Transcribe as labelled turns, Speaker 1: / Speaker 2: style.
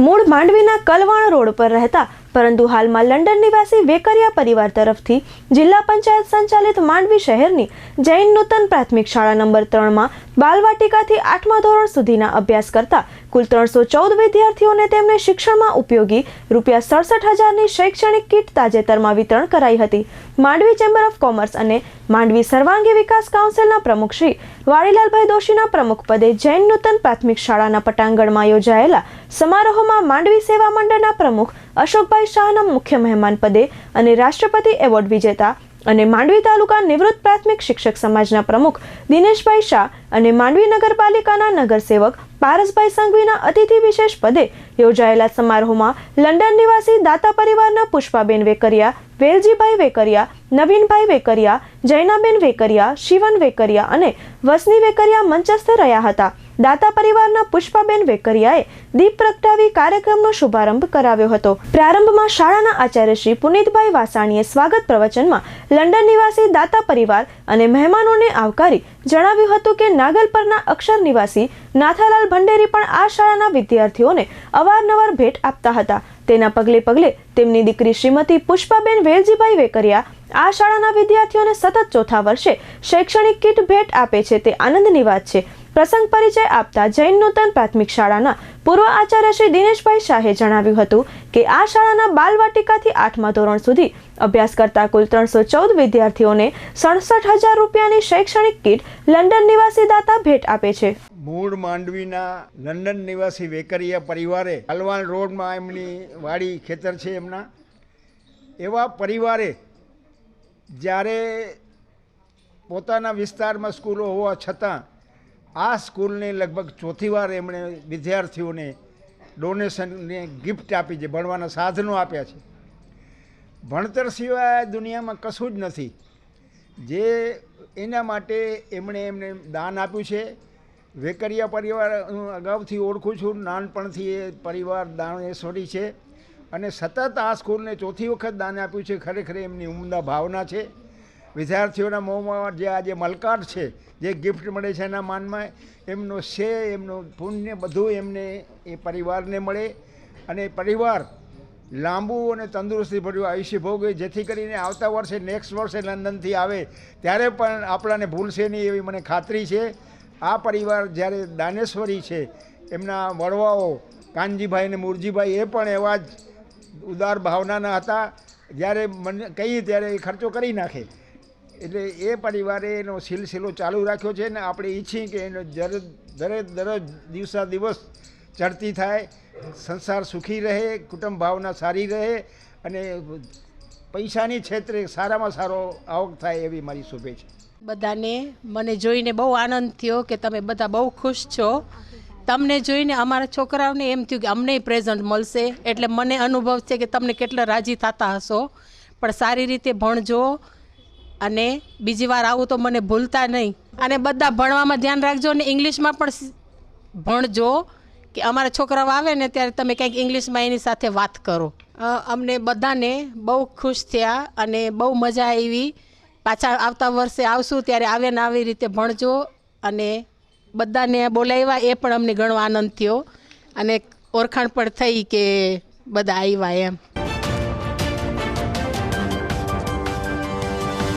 Speaker 1: મૂળ માંડવીના કલવાણ રોડ પર રહેતા પરંતુ હાલમાં લંડન નિવાસી વેકરિયા પરિવાર તરફથી જિલ્લા પંચાયત સંચાલિત માંડવી શહેરની જૈન નૂતન પ્રાથમિક શાળા નંબર 3માં બાલવાટિકાથી 8મા ધોરણ સુધીના અભ્યાસ કરતા કુલ 314 વિદ્યાર્થીઓને તેમને શિક્ષણમાં ઉપયોગી ₹67,000ની શૈક્ષણિક કીટ તાજેતરમાં વિતરણ કરાઈ હતી। માંડવી ચેમ્બર ઓફ કોમર્સ અને માંડવી સર્વાંગી વિકાસ કાઉન્સિલના પ્રમુખ શ્રી વાડીલાલભાઈ દોશીના પ્રમુખ પદે જૈન નૂતન પ્રાથમિક શાળાના પટાંગણમાં યોજાયેલા સમારોહમાં માંડવી સેવા મંડળના પ્રમુખ અશોકભાઈ શાહના મુખ્ય મહેમાન પદે અને રાષ્ટ્રપતિ એવોર્ડ વિજેતા અને માંડવી તાલુકા નિવૃત્ત પ્રાથમિક શિક્ષક સમાજના પ્રમુખ દિનેશભાઈ શાહ અને માંડવી નગરપાલિકાના નગરસેવક પારસભાઈ સંઘવીના અતિથિ વિશેષ પદે યોજાયેલા સમારોહમાં લંડન નિવાસી દાતા પરિવારના પુષ્પાબેન વેકરિયા, વેલજીભાઈ વેકરિયા, નવીનભાઈ વેકરિયા, જૈનાબેન વેકરિયા, શિવન વેકરિયા અને વસની વેકરિયા મંચસ્થ રહ્યા હતા। દાતા પરિવારના પુષ્પાબેન વેકરિયાએ દીપ પ્રગટાવી કાર્યક્રમનો શુભારંભ કરાવ્યો હતો। પ્રારંભમાં શાળાના આચાર્ય શ્રી પુનિતભાઈ વાસાણીએ સ્વાગત પ્રવચનમાં લંડન નિવાસી દાતા પરિવાર અને મહેમાનોને આવકારી જણાવ્યું હતું કે નાગલપરના અક્ષર નિવાસી નાથાલાલ ભંડેરી પણ આ શાળાના વિદ્યાર્થીઓને અવારનવાર ભેટ આપતા હતા। તેના પગલે તેમની દીકરી શ્રીમતી પુષ્પાબેન વેલજીભાઈ વેકરિયા આ શાળાના વિદ્યાર્થીઓને સતત ચોથા વર્ષે શૈક્ષણિક કીટ ભેટ આપે છે તે આનંદની વાત છે। પ્રસંગ પરિચય આપતા જૈન નૂતન પ્રાથમિક શાળાના પૂર્વ આચાર્ય શ્રી દિનેશભાઈ શાહે જણાવ્યું હતું કે આ શાળાના બાલવાટિકાથી 8મા ધોરણ સુધી અભ્યાસ કરતા કુલ 314 વિદ્યાર્થીઓને ₹67,000ની શૈક્ષણિક કીટ લંડન નિવાસી દાતા ભેટ આપે છે।
Speaker 2: મૂળ માંડવીના લંડન નિવાસી વેકરિયા પરિવારે કલવાણ રોડમાં એમની વાડી ખેતર છે એમના એવા પરિવારે જ્યારે પોતાના વિસ્તારમાં સ્કૂલો હોવા છતાં આ સ્કૂલને લગભગ ચોથી વાર એમણે વિદ્યાર્થીઓને ડોનેશનને ગિફ્ટ આપી છે, ભણવાના સાધનો આપ્યા છે। ભણતર સિવાય દુનિયામાં કશું જ નથી, જે એના માટે એમને દાન આપ્યું છે। વેકરિયા પરિવાર હું અગાઉથી ઓળખું છું, નાનપણથી એ પરિવાર દાનેશ્વરી છે અને સતત આ સ્કૂલને ચોથી વખત દાન આપ્યું છે। ખરેખર એમની ઉમદા ભાવના છે। વિદ્યાર્થીઓના મોંમાં જે આજે મલકાટ છે, જે ગિફ્ટ મળે છે એના માનમાં એમનો શ્રેય, એમનું પુણ્ય બધું એમને એ પરિવારને મળે અને પરિવાર લાંબુ અને તંદુરસ્તી ભર્યું આયુષ્ય ભોગવે, જેથી કરીને આવતા વર્ષે નેક્સ્ટ વર્ષે લંડનથી આવે ત્યારે પણ આપણાને ભૂલશે નહીં એવી મને ખાતરી છે। આ પરિવાર જ્યારે દાનેશ્વરી છે, એમના વડવાઓ કાનજીભાઈ અને મુરજીભાઈ એ પણ એવા જ ઉદાર ભાવનાના હતા। જ્યારે મને કહીએ ત્યારે એ ખર્ચો કરી નાખે, એટલે એ પરિવારે એનો સિલસિલો ચાલુ રાખ્યો છે ને આપણે ઈચ્છીએ કે એનો દરરોજ દિવસા દિવસ ચડતી થાય, સંસાર સુખી રહે, કુટુંબ ભાવના સારી રહે અને પૈસાની ક્ષેત્રે સારામાં સારો આવક થાય એવી મારી શુભેચ્છા।
Speaker 3: બધાને મને જોઈને બહુ આનંદ થયો કે તમે બધા બહુ ખુશ છો। તમને જોઈને અમારા છોકરાઓને એમ થયું કે અમને પ્રેઝન્ટ મળશે, એટલે મને અનુભવ છે કે તમને કેટલા રાજી થતા હશો। પણ સારી રીતે ભણજો અને બીજી વાર આવું તો મને ભૂલતા નહીં, અને બધા ભણવામાં ધ્યાન રાખજો અને ઇંગ્લિશમાં પણ ભણજો કે અમારા છોકરાઓ આવે ને ત્યારે તમે કંઈક ઇંગ્લિશમાં એની સાથે વાત કરો। અમને બધાને બહુ ખુશ થયા અને બહુ મજા આવી। પાછા આવતા વર્ષે આવશું ત્યારે આવે ને આવી રીતે ભણજો, અને બધાને બોલાવ્યા એ પણ અમને ઘણો આનંદ થયો અને ઓળખાણ પણ થઈ કે બધા આવ્યા એમ।